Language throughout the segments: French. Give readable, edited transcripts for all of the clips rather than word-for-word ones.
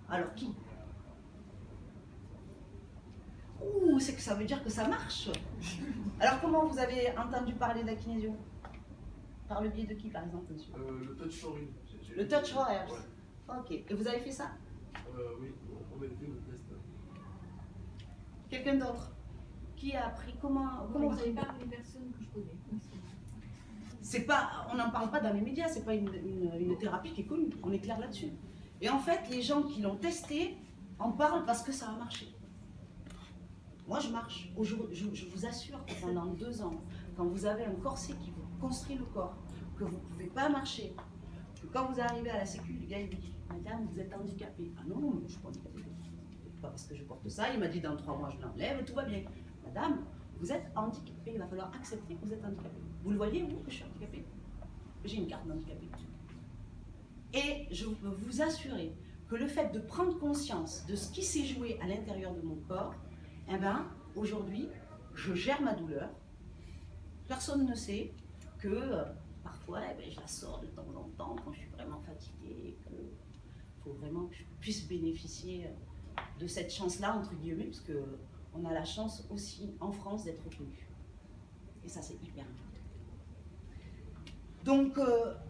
Alors qui? Ouh, c'est que ça veut dire que ça marche. Alors comment vous avez entendu parler de la kinésio? Par le biais de qui par exemple, monsieur? Le touch for you. Le touch for Ears. Ouais. Ok. Et vous avez fait ça? Oui, on avait fait le test. Quelqu'un d'autre? Qui a appris? Comment vous avez pas les personnes que je connais. C'est pas, on n'en parle pas dans les médias, c'est pas une thérapie qui est connue, on est clair là-dessus. Et en fait, les gens qui l'ont testé en parlent parce que ça a marché. Moi, je marche. Je vous assure que pendant 2 ans, quand vous avez un corset qui vous construit le corps, que vous ne pouvez pas marcher, que quand vous arrivez à la sécu, le gars il vous dit « Madame, vous êtes handicapée ». Ah non, je ne suis pas handicapée. Pas parce que je porte ça, il m'a dit « Dans 3 mois, je l'enlève, tout va bien ». Madame, vous êtes handicapée, il va falloir accepter que vous êtes handicapée. Vous le voyez, vous, que je suis handicapée? J'ai une carte d'handicapé. Et je peux vous assurer que le fait de prendre conscience de ce qui s'est joué à l'intérieur de mon corps, eh ben, aujourd'hui, je gère ma douleur. Personne ne sait que parfois, eh ben, je la sors de temps en temps quand je suis vraiment fatiguée, qu'il faut vraiment que je puisse bénéficier de cette chance-là, entre guillemets, parce qu'on a la chance aussi en France d'être reconnu. Et ça, c'est hyper important. Donc,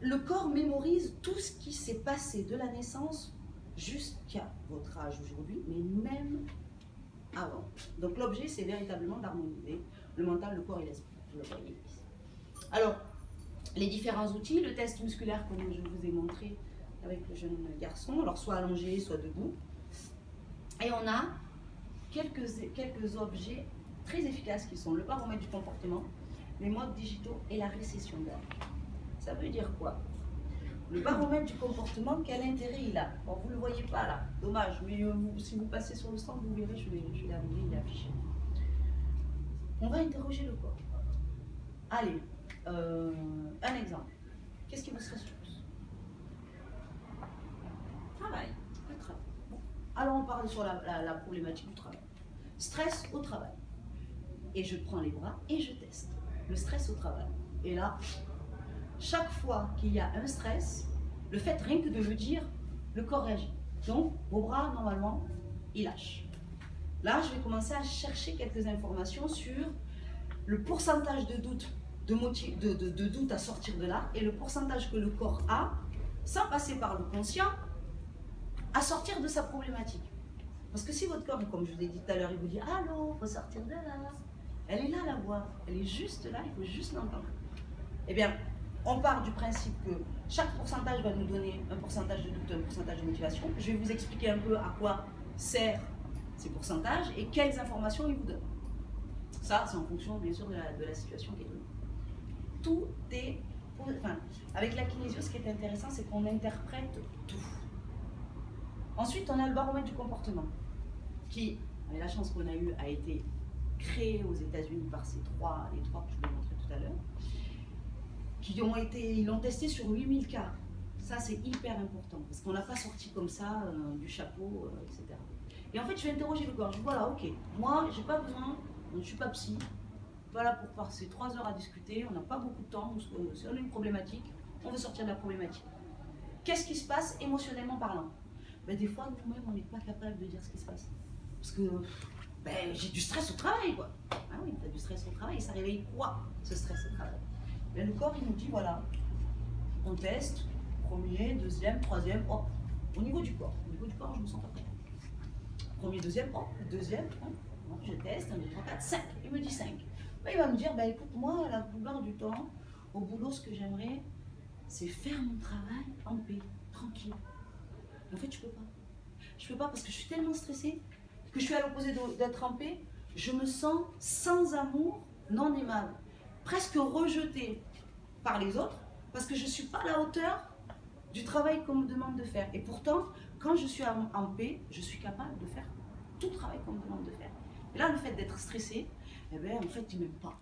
le corps mémorise tout ce qui s'est passé de la naissance jusqu'à votre âge aujourd'hui, mais même avant. Donc, l'objet, c'est véritablement d'harmoniser le mental, le corps et l'esprit. Vous le voyez ici. Alors, les différents outils, le test musculaire, comme je vous ai montré avec le jeune garçon, alors soit allongé, soit debout. Et on a quelques objets très efficaces qui sont le baromètre du comportement, les modes digitaux et la récession d'âge. Ça veut dire quoi? Le baromètre du comportement, quel intérêt il a? Bon, vous ne le voyez pas là, dommage, mais si vous passez sur le stand, vous verrez, je l'ai arrivé, il est affiché. On va interroger le corps. Allez, un exemple. Qu'est-ce qui vous stresse le plus? Travail, le travail. Bon. Alors on parle sur la problématique du travail. Stress au travail. Et je prends les bras et je teste. Le stress au travail. Et là, chaque fois qu'il y a un stress, le fait rien que de le dire, le corps réagit. Donc, vos bras, normalement, ils lâchent. Là, je vais commencer à chercher quelques informations sur le pourcentage de doute, de doute à sortir de là, et le pourcentage que le corps a, sans passer par le conscient, à sortir de sa problématique. Parce que si votre corps, comme je vous ai dit tout à l'heure, il vous dit « Allô, il faut sortir de là », elle est là la voix, elle est juste là, il faut juste l'entendre. Eh bien, on part du principe que chaque pourcentage va nous donner un pourcentage de doute, un pourcentage de motivation. Je vais vous expliquer un peu à quoi servent ces pourcentages et quelles informations ils vous donnent. Ça, c'est en fonction, bien sûr, de la situation qui est donnée. Tout est... Enfin, avec la kinésio, ce qui est intéressant, c'est qu'on interprète tout. Ensuite, on a le baromètre du comportement, qui, avec la chance qu'on a eue, a été créé aux États-Unis par les trois que je vous ai montré tout à l'heure. Ils l'ont testé sur 8000 cas. Ça, c'est hyper important, parce qu'on n'a pas sorti comme ça du chapeau, etc. Et en fait, je vais interroger le corps. Je dis, voilà, ok, moi, j'ai pas besoin, je ne suis pas psy, pas là pour passer 3 heures à discuter, on n'a pas beaucoup de temps, si on a une problématique, on veut sortir de la problématique. Qu'est-ce qui se passe émotionnellement parlant? Ben, des fois, nous-mêmes, on n'est pas capable de dire ce qui se passe. Parce que ben, j'ai du stress au travail, quoi. Ah oui, tu as du stress au travail, ça réveille quoi, ce stress au travail? Et le corps, il nous dit, voilà, on teste, premier, deuxième, troisième, hop, au niveau du corps. Au niveau du corps, je me sens pas prêt. Premier, deuxième, hop, deuxième, hop, je teste, 1, 2, 3, 4, 5. Il me dit 5. Ben, il va me dire, ben, écoute, moi, la plupart du temps, au boulot, ce que j'aimerais, c'est faire mon travail en paix, tranquille. Mais en fait, je peux pas. Je peux pas parce que je suis tellement stressée que je suis à l'opposé d'être en paix. Je me sens sans amour, non aimable, presque rejetée par les autres parce que je ne suis pas à la hauteur du travail qu'on me demande de faire. Et pourtant, quand je suis en paix, je suis capable de faire tout le travail qu'on me demande de faire. Et là, le fait d'être stressé, eh bien, en fait, il ne m'aime pas.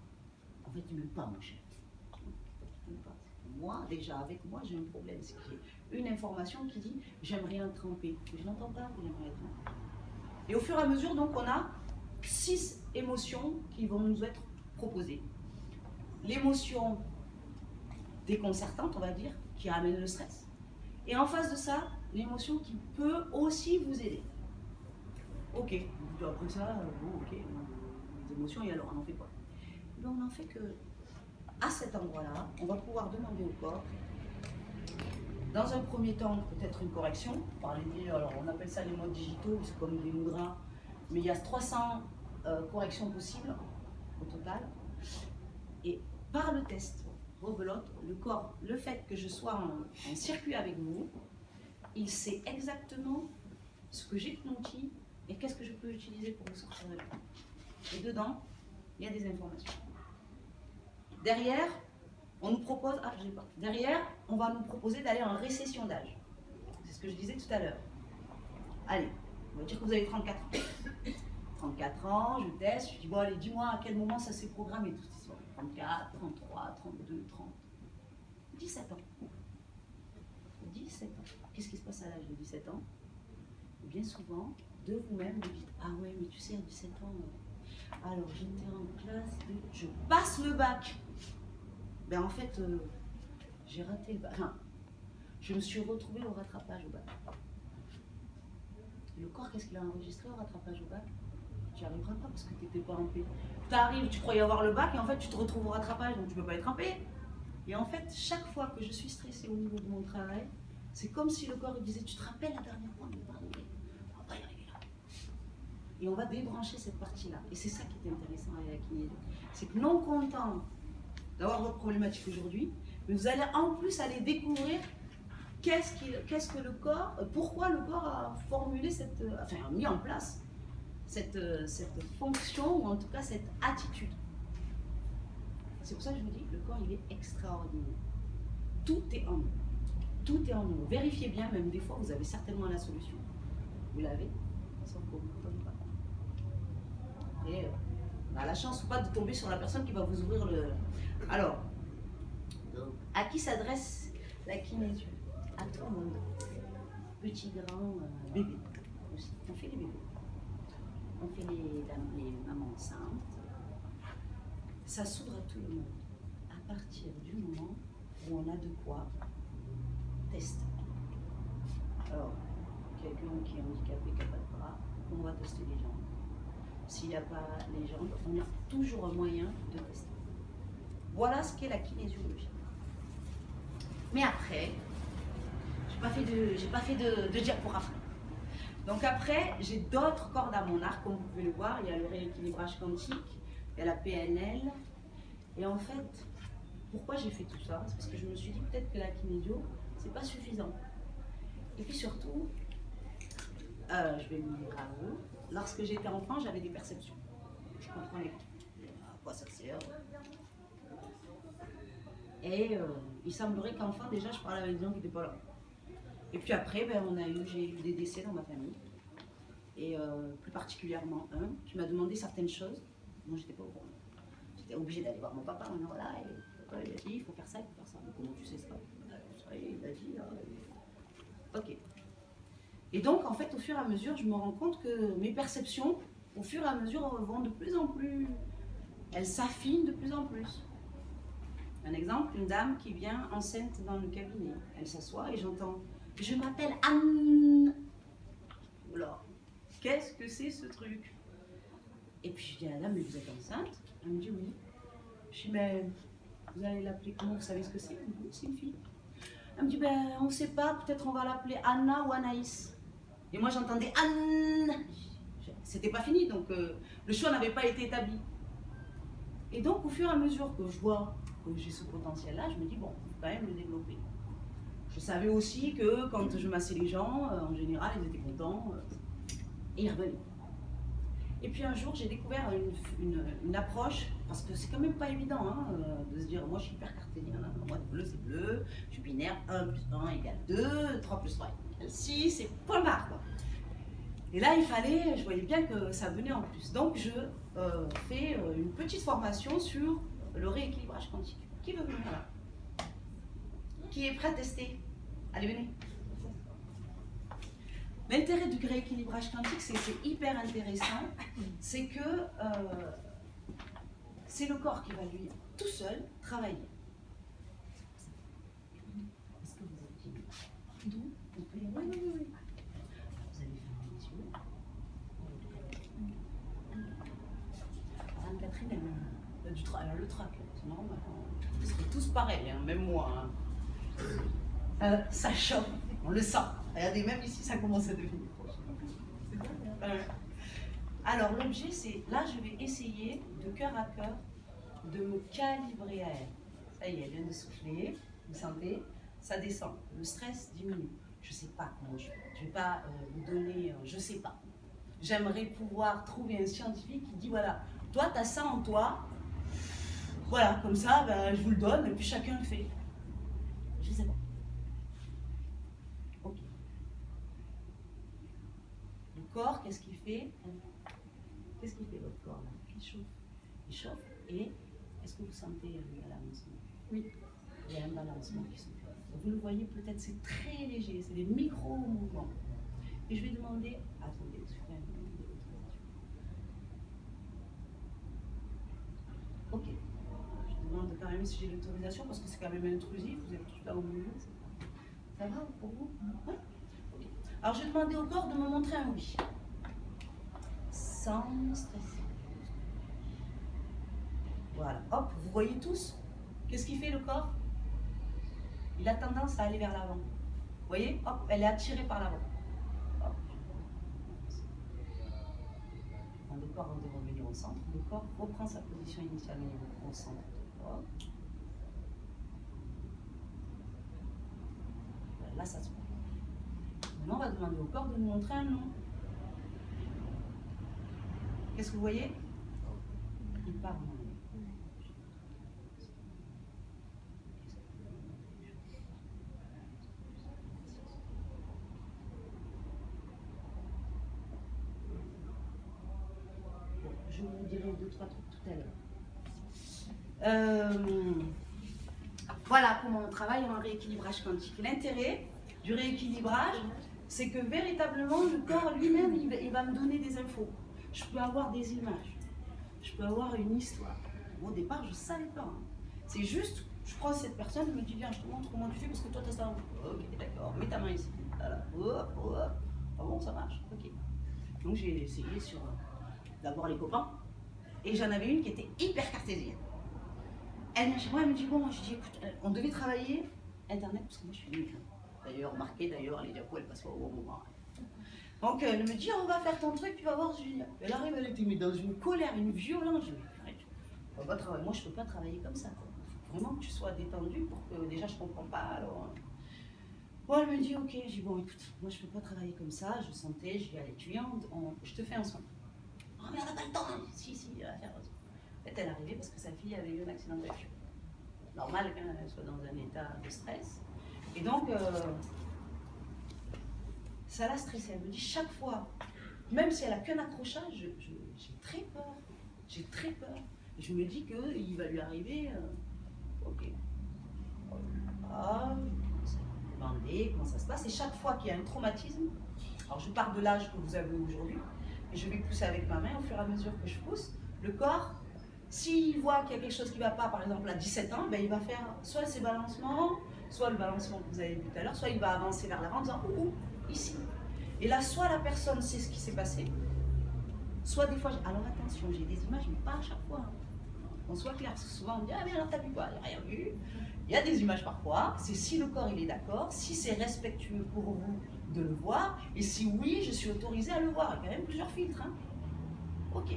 En fait, il ne m'aime pas, mon cher. Moi, déjà, avec moi, j'ai un problème. C'est qu'il y a une information qui dit « j'aimerais être en paix ». Mais je n'entends pas que j'aimerais être en paix. Et au fur et à mesure, donc, on a 6 émotions qui vont nous être proposées. L'émotion déconcertante, on va dire, qui amène le stress. Et en face de ça, l'émotion qui peut aussi vous aider. Ok, après ça, bon, ok, les émotions, et alors on en fait quoi? Ben, on en fait que, à cet endroit-là, on va pouvoir demander au corps, dans un premier temps, peut-être une correction, par les, alors on appelle ça les modes digitaux, c'est comme des mudras, mais il y a 300 corrections possibles au total. Et par le test, rebelote, le corps, le fait que je sois en circuit avec vous, il sait exactement ce que j'ai comme outil et qu'est-ce que je peux utiliser pour vous sortir de là. Et dedans, il y a des informations. Derrière, on nous propose, derrière, on va nous proposer d'aller en récession d'âge. C'est ce que je disais tout à l'heure. Allez, on va dire que vous avez 34 ans. 34 ans, je teste, je dis bon allez, dis-moi à quel moment ça s'est programmé, tout ça. 34, 33, 32, 30. 17 ans. 17 ans. Qu'est-ce qui se passe à l'âge de 17 ans? Et bien souvent, de vous-même, vous dites ah ouais, mais tu sais, à 17 ans, alors j'étais en classe, je passe le bac. Ben en fait, j'ai raté le bac. Enfin, je me suis retrouvée au rattrapage au bac. Le corps, qu'est-ce qu'il a enregistré au rattrapage au bac? Tu n'y arriveras pas parce que tu n'étais pas en paix. Tu arrives, tu croyais avoir le bac et en fait tu te retrouves au rattrapage, donc tu ne peux pas être en paix. Et en fait, chaque fois que je suis stressée au niveau de mon travail, c'est comme si le corps il disait, tu te rappelles la dernière fois, on ne va pas y arriver là. Et on va débrancher cette partie-là. Et c'est ça qui est intéressant avec la kinésie. C'est que non content d'avoir votre problématique aujourd'hui, mais vous allez en plus aller découvrir qu'est-ce que le corps, pourquoi le corps a formulé a mis en place cette fonction, ou en tout cas cette attitude. C'est pour ça que je vous dis, le corps il est extraordinaire. Tout est en nous. Tout est en nous. Vérifiez bien, même des fois vous avez certainement la solution. Vous l'avez, sauf que vous ne comprenez pas. Et on a la chance ou pas de tomber sur la personne qui va vous ouvrir le... Alors, à qui s'adresse la kinésie? À tout le monde. Petit, grand, bébé aussi. On fait les bébés. On fait les mamans enceintes. Ça s'ouvre à tout le monde. À partir du moment où on a de quoi tester. Alors, quelqu'un qui est handicapé, qui n'a pas de bras, on va tester les jambes. S'il n'y a pas les jambes, on a toujours un moyen de tester. Voilà ce qu'est la kinésiologie. Mais après, j'ai pas fait de diapo après. Donc après, j'ai d'autres cordes à mon arc, comme vous pouvez le voir. Il y a le rééquilibrage quantique, il y a la PNL. Et en fait, pourquoi j'ai fait tout ça? C'est parce que je me suis dit peut-être que la kinésio, c'est pas suffisant. Et puis surtout, je vais me dire à vous, lorsque j'étais enfant, j'avais des perceptions. Je comprenais à quoi ça sert. Et il semblerait qu'enfant, déjà, je parlais avec des gens qui n'étaient pas là. Et puis après, j'ai eu des décès dans ma famille. Et plus particulièrement un qui m'a demandé certaines choses dont j'étais pas au courant. J'étais obligée d'aller voir mon papa, maintenant voilà, et il a dit, il faut faire ça, il faut faire ça. Mais comment tu sais ça? Il a dit, ok. Et donc, en fait, au fur et à mesure, je me rends compte que mes perceptions, au fur et à mesure, vont de plus en plus, elles s'affinent de plus en plus. Un exemple, une dame qui vient enceinte dans le cabinet. Elle s'assoit et j'entends « Je m'appelle Anne ». Alors, qu'est-ce que c'est ce truc? Et puis je dis à la dame « Mais vous êtes enceinte ?» Elle me dit « Oui ». Je dis « Mais vous allez l'appeler comment? Vous savez ce que c'est? » Elle me dit « C'est une fille ». Elle me dit « Ben, on ne sait pas, peut-être on va l'appeler Anna ou Anaïs ». Et moi j'entendais « Anne ». C'était pas fini, donc le choix n'avait pas été établi. Et donc au fur et à mesure que je vois que j'ai ce potentiel-là, je me dis, bon, il faut quand même le développer. Je savais aussi que quand je massais les gens, en général, ils étaient contents et ils revenaient. Et puis un jour, j'ai découvert une approche, parce que c'est quand même pas évident de se dire, moi je suis hyper cartésien, moi bleu c'est bleu, je suis binaire, 1 plus 1 égale 2, 3 plus 3 égale 6, c'est point barre quoi. Et là, je voyais bien que ça venait en plus. Donc je fais une petite formation sur le rééquilibrage quantique. Qui veut venir là? Qui est prêt à tester? Allez, venez. L'intérêt du rééquilibrage quantique, c'est hyper intéressant. C'est que c'est le corps qui va lui, tout seul, travailler. Est-ce que vous êtes d'où? Oui. elle a le trac, c'est normal. Ils seraient tous pareils, hein, même moi. Ça choque, on le sent. Regardez, même ici, ça commence à devenir proche. C'est bien, hein. Alors, l'objet, c'est, là, je vais essayer, de cœur à cœur, de me calibrer à elle. Ça y est, elle vient de souffler, vous sentez, ça descend, le stress diminue. Je ne sais pas comment je fais, je ne vais pas vous donner, je ne sais pas. J'aimerais pouvoir trouver un scientifique qui dit, voilà, toi, tu as ça en toi, voilà, comme ça, ben, je vous le donne, et puis chacun le fait. Je ne sais pas. Ok. Le corps, qu'est-ce qu'il fait? Qu'est-ce qu'il fait votre corps là? Il chauffe. Il chauffe, et est-ce que vous sentez un balancement? Oui. Il y a un balancement qui se fait. Vous le voyez peut-être, c'est très léger, c'est des micro-mouvements. Et je vais demander, attendez, je ferai l'autorisation. Ok. Je demande quand même si j'ai l'autorisation parce que c'est quand même intrusif, vous êtes tous là au milieu. Ça va pour vous? Oui. Ok. Alors je vais demander au corps de me montrer un oui. Sans stresser. Voilà. Hop, vous voyez tous? Qu'est-ce qu'il fait le corps? Il a tendance à aller vers l'avant. Vous voyez? Hop, elle est attirée par l'avant. Quand le corps va revenir au centre, le corps reprend sa position initiale au centre du corps. Là, ça se passe. Maintenant, on va demander au corps de nous montrer un nom. Qu'est-ce que vous voyez? Il part. Je vous dirai 2-3 trucs tout à l'heure. Voilà comment on travaille en rééquilibrage quantique. L'intérêt du rééquilibrage, c'est que véritablement le corps lui-même, il va me donner des infos. Je peux avoir des images, je peux avoir une histoire. Au départ, je ne savais pas. Hein. C'est juste, je croise cette personne, elle me dit, viens, je te montre comment tu fais parce que toi, tu as ça. Ok, d'accord, mets ta main ici. Voilà. Hop, hop. Ah bon, ça marche. Ok. Donc j'ai essayé sur d'abord les copains, et j'en avais une qui était hyper cartésienne. Elle vient chez moi, elle me dit, bon, je dis, écoute, on devait travailler Internet, parce que moi je suis nulle. D'ailleurs, remarquez, les diapos, elles passent pas au bon moment. Donc elle me dit, on va faire ton truc, tu vas voir, c'est génial. Elle arrive, elle était dans une colère, une violence. Je dis, moi je peux pas travailler comme ça. Il faut vraiment que tu sois détendu pour que, déjà je comprends pas, alors... Bon, elle me dit, ok, j'ai dit, bon, écoute, moi je peux pas travailler comme ça, je sentais, je dis, allez, tu viens, je te fais un soin. Oh, mais on n'a pas le temps, hein. Si, elle va faire un soin. En fait, elle est arrivée parce que sa fille avait eu un accident de voiture. Normal qu'elle soit dans un état de stress. Et donc, ça l'a stressée. Elle me dit, chaque fois, même si elle n'a qu'un accrochage, j'ai très peur. J'ai très peur. Et je me dis qu'il va lui arriver, ok. Ah, demander comment ça se passe. Et chaque fois qu'il y a un traumatisme, alors je pars de l'âge que vous avez aujourd'hui, et je vais pousser avec ma main au fur et à mesure que je pousse, le corps, s'il voit qu'il y a quelque chose qui ne va pas, par exemple à 17 ans, ben il va faire soit ses balancements, soit le balancement que vous avez vu tout à l'heure, soit il va avancer vers l'avant en disant « Ouh, ici ». Et là, soit la personne sait ce qui s'est passé, soit des fois, alors attention, j'ai des images, mais pas à chaque fois. Hein. On soit clair, parce que souvent on dit « Ah mais alors t'as vu quoi? Il n'y a rien vu ». Il y a des images parfois, c'est si le corps il est d'accord, si c'est respectueux pour vous de le voir, et si oui, je suis autorisée à le voir. Il y a quand même plusieurs filtres. Hein. Ok.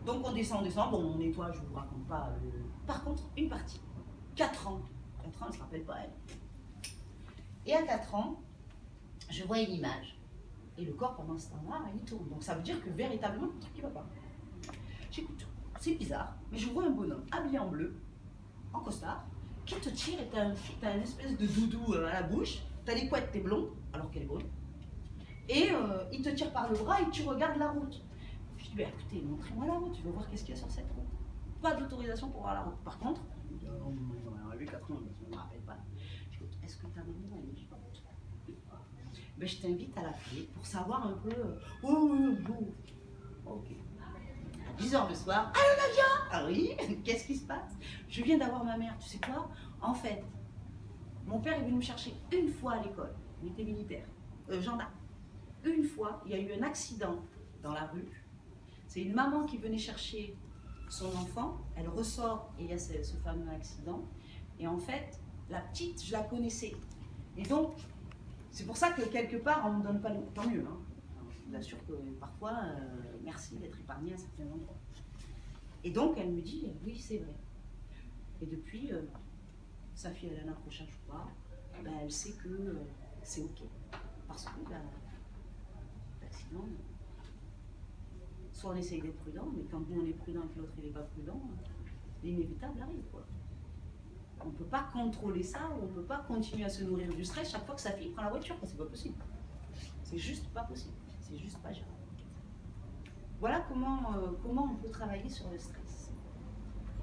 Donc on descend, bon on nettoie, je ne vous raconte pas. Par contre, une partie, 4 ans, 4 ans, elle ne se rappelle pas elle. Et à 4 ans, je vois une image. Et le corps pendant ce temps-là, il tourne. Donc ça veut dire que véritablement, le truc qui ne va pas. J'écoute, c'est bizarre, mais je vois un bonhomme habillé en bleu, en costard, qui te tire et t'as une espèce de doudou à la bouche, t'as les couettes, t'es blond, alors qu'elle est brune, et il te tire par le bras et tu regardes la route. Je dis, bah, écoutez, montrez-moi la route, je veux voir qu'est-ce qu'il y a sur cette route. Pas d'autorisation pour voir la route. Par contre, on est arrivé 4 ans, je ne me rappelle pas. Je dis, est-ce que ta maman, elle me dit, ben, je t'invite à l'appeler pour savoir un peu, ok. 10h le soir, allô Nadia? Ah oui, qu'est-ce qui se passe? Je viens d'avoir ma mère, tu sais quoi? En fait, mon père est venu me chercher une fois à l'école, il était militaire, gendarme. Une fois, il y a eu un accident dans la rue. C'est une maman qui venait chercher son enfant, elle ressort et il y a ce fameux accident. Et en fait, la petite, je la connaissais. Et donc, c'est pour ça que quelque part, on ne me donne pas le... Tant mieux, hein. Je vous assure que parfois, merci d'être épargné à certains endroits. Et donc, elle me dit, oui, c'est vrai. Et depuis, sa fille, elle a un accrochage ou pas, ben, elle sait que c'est OK. Parce que sinon, soit on essaye d'être prudent, mais quand nous on est prudent et que l'autre n'est pas prudent, l'inévitable arrive, quoi. On ne peut pas contrôler ça, ou on ne peut pas continuer à se nourrir du stress chaque fois que sa fille prend la voiture, c'est pas possible. C'est juste pas possible, c'est juste pas gérable. Voilà comment on peut travailler sur le stress.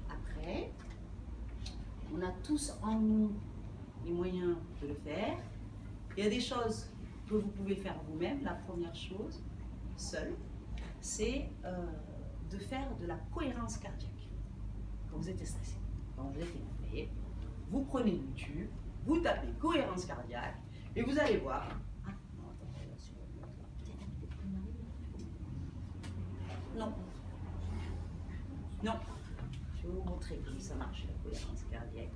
Après, on a tous en nous les moyens de le faire. Il y a des choses que vous pouvez faire vous-même. La première chose, seule, c'est de faire de la cohérence cardiaque. Quand vous êtes stressé, quand vous êtes énervé, vous prenez YouTube, vous tapez cohérence cardiaque et vous allez voir. Ah, non, attendez, là, sur le note, là. Non. Non. Je vais vous montrer comment ça marche, la cohérence cardiaque.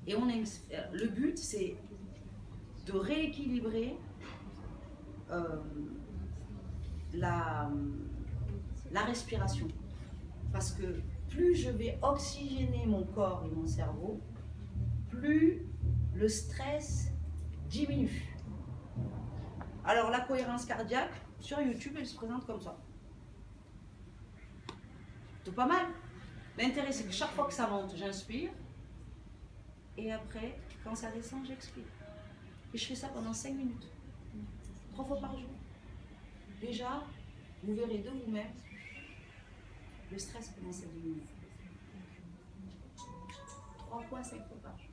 Et le but, c'est de rééquilibrer la respiration. Parce que plus je vais oxygéner mon corps et mon cerveau, plus le stress diminue. Alors la cohérence cardiaque, sur YouTube, elle se présente comme ça. C'est pas mal. L'intérêt, c'est que chaque fois que ça monte, j'inspire. Et après, quand ça descend, j'expire. Et je fais ça pendant 5 minutes. 3 fois par jour. Déjà, vous verrez de vous-même, le stress commence à diminuer. 3 fois, 5 fois par jour.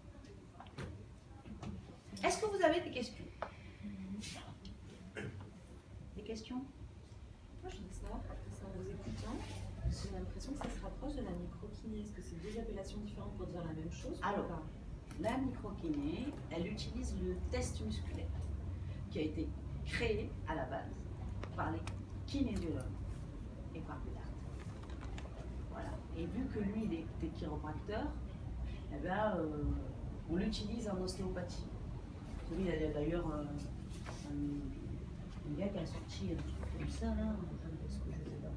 Est-ce que vous avez des questions? Des questions? Moi, je voudrais savoir, en vous écoutant, j'ai l'impression que ça se rapproche de la microkiné. Est-ce que c'est deux appellations différentes pour dire la même chose? Alors, la microkiné, elle utilise le test musculaire qui a été créé à la base par les kinésiologues et par Bédard. Voilà. Et vu que lui, il était chiropracteur, eh ben, on l'utilise en ostéopathie. Lui, il y a d'ailleurs un gars qui a sorti un truc comme ça, là. Est-ce que je vais là?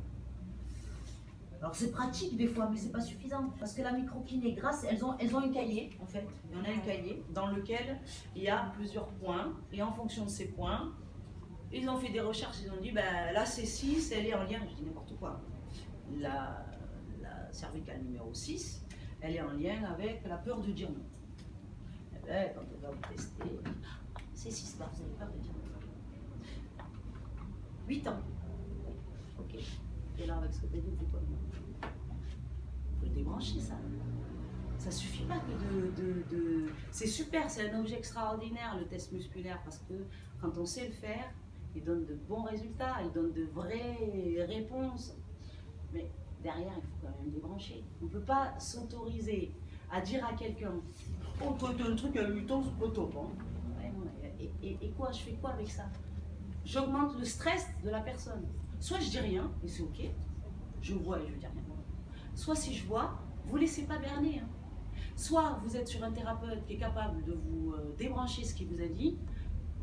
Alors c'est pratique des fois, mais c'est pas suffisant. Parce que la microkiné, elles ont un cahier, en fait. Il y en a un cahier dans lequel il y a plusieurs points. Et en fonction de ces points, ils ont fait des recherches, ils ont dit, ben, là c'est 6, elle est en lien, je dis n'importe quoi. La cervicale numéro 6, elle est en lien avec la peur de dire non. Et ben, quand on va vous tester, c'est 6 là, vous n'avez peur de dire non. 8 ans. Ok. Et là, avec ce que tu as dit, il faut le débrancher, ça. Ça suffit pas que de... C'est super, c'est un objet extraordinaire, le test musculaire, parce que quand on sait le faire, il donne de bons résultats, il donne de vraies réponses. Mais derrière, il faut quand même débrancher. On ne peut pas s'autoriser à dire à quelqu'un « Oh, toi, t'as un truc à 8 ans, c'est pas top. Hein. » Et quoi, je fais quoi avec ça? J'augmente le stress de la personne. Soit je dis rien, et c'est ok, je vois et je dis rien. Soit si je vois, vous ne laissez pas berner. Hein. Soit vous êtes sur un thérapeute qui est capable de vous débrancher ce qu'il vous a dit,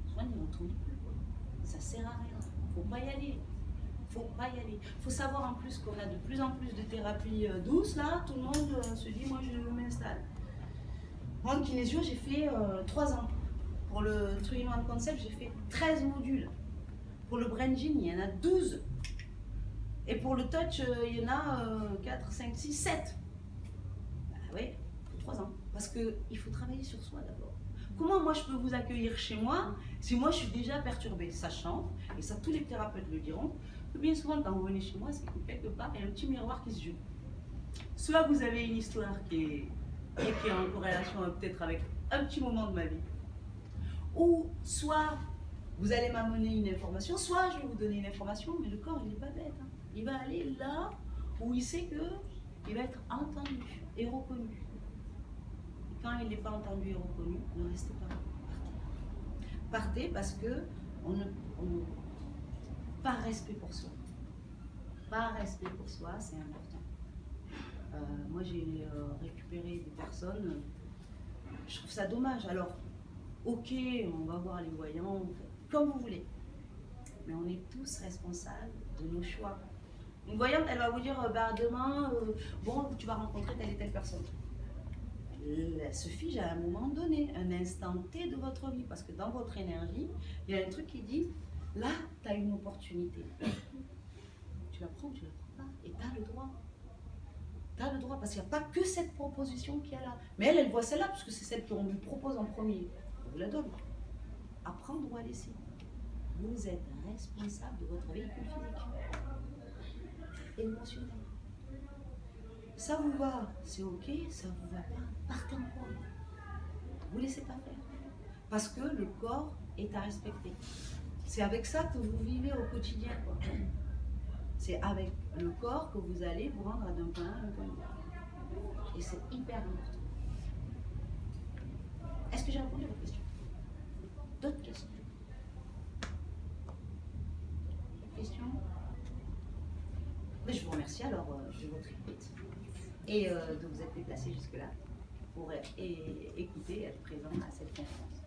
soit n'y retournez plus. Ça sert à rien. Faut pas y aller. Faut pas y aller. Faut savoir en plus qu'on a de plus en plus de thérapies douces là. Tout le monde se dit moi je m'installe. Moi en kinésio j'ai fait 3 ans. Pour le 3-in-1 concept j'ai fait 13 modules. Pour le brain gym il y en a 12. Et pour le touch il y en a 4, 5, 6, 7. Bah oui, 3 ans. Parce qu'il faut travailler sur soi d'abord. Comment moi je peux vous accueillir chez moi si moi je suis déjà perturbée, sachant, et ça tous les thérapeutes le diront, que bien souvent quand vous venez chez moi, c'est que quelque part il y a un petit miroir qui se joue. Soit vous avez une histoire qui est en corrélation peut-être avec un petit moment de ma vie, ou soit vous allez m'amener une information, soit je vais vous donner une information, mais le corps il n'est pas bête. Hein. Il va aller là où il sait qu'il va être entendu et reconnu. Quand il n'est pas entendu et reconnu, ne restez pas là. Partez parce que on ne par respect pour soi. Par respect pour soi, c'est important. Moi, j'ai récupéré des personnes, je trouve ça dommage. Alors, ok, on va voir les voyants, comme vous voulez. Mais on est tous responsables de nos choix. Une voyante, elle va vous dire, bah, demain, bon, tu vas rencontrer telle et telle personne. Elle se fige à un moment donné, un instant T de votre vie, parce que dans votre énergie, il y a un truc qui dit, là, tu as une opportunité. Tu la prends ou tu la prends pas, et tu as le droit. Tu as le droit, parce qu'il n'y a pas que cette proposition qu'il y a là. Mais elle voit celle-là, parce que c'est celle qu'on lui propose en premier. On vous la donne. À prendre ou à laisser. Vous êtes responsable de votre véhicule physique. Émotionnel. Ça vous va, c'est ok, ça vous va pas, partez en courant. Vous laissez pas faire. Parce que le corps est à respecter. C'est avec ça que vous vivez au quotidien, quoi. C'est avec le corps que vous allez vous rendre d'un point A à un point B. Et c'est hyper important. Est-ce que j'ai répondu à votre question? D'autres questions? Questions? Mais je vous remercie alors de votre écoute et de vous être déplacé jusque-là pour écouter et être présent à cette conférence.